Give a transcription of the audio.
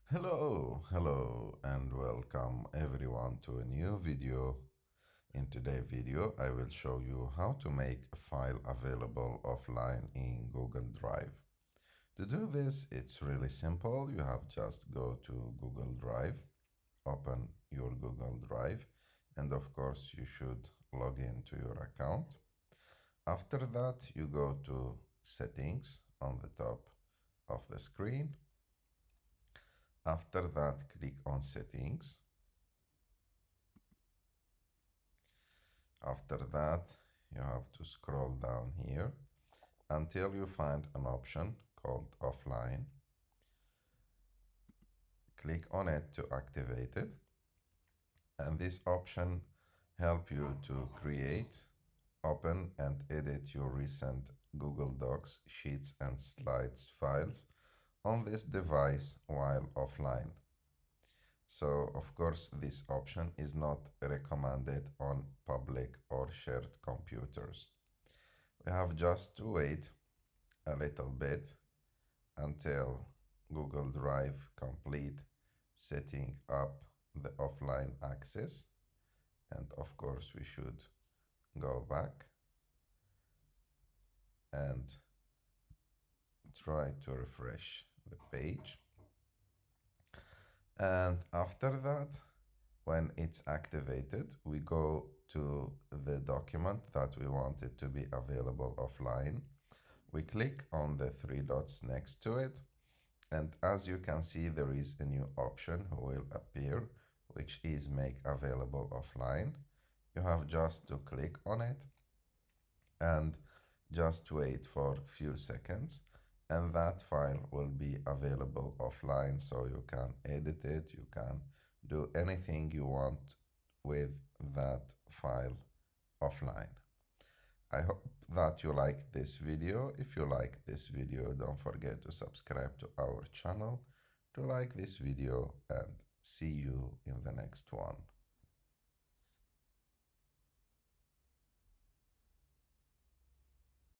Hello, and welcome everyone to a new video. In today's video, I will show you how to make a file available offline in Google Drive. To do this, it's really simple. You have just go to Google Drive, open your Google Drive, and of course, you should log into your account. After that, you go to Settings on the top of the screen. After that, click on Settings. After that, you have to scroll down here until you find an option called Offline. Click on it to activate it. And this option help you to create, open and edit your recent Google Docs, Sheets and Slides files on this device while offline. So, of course, this option is not recommended on public or shared computers. We have just to wait a little bit until Google Drive complete setting up the offline access. And of course, we should go back and try to refresh the page. And after that, when it's activated, we go to the document that we want it to be available offline. We click on the three dots next to it. And as you can see, there is a new option who will appear, which is make available offline. You have just to click on it and just wait for a few seconds, and that file will be available offline, so you can edit it, you can do anything you want with that file offline. I hope that you like this video. If you like this video, don't forget to subscribe to our channel, to like this video, and see you in the next one.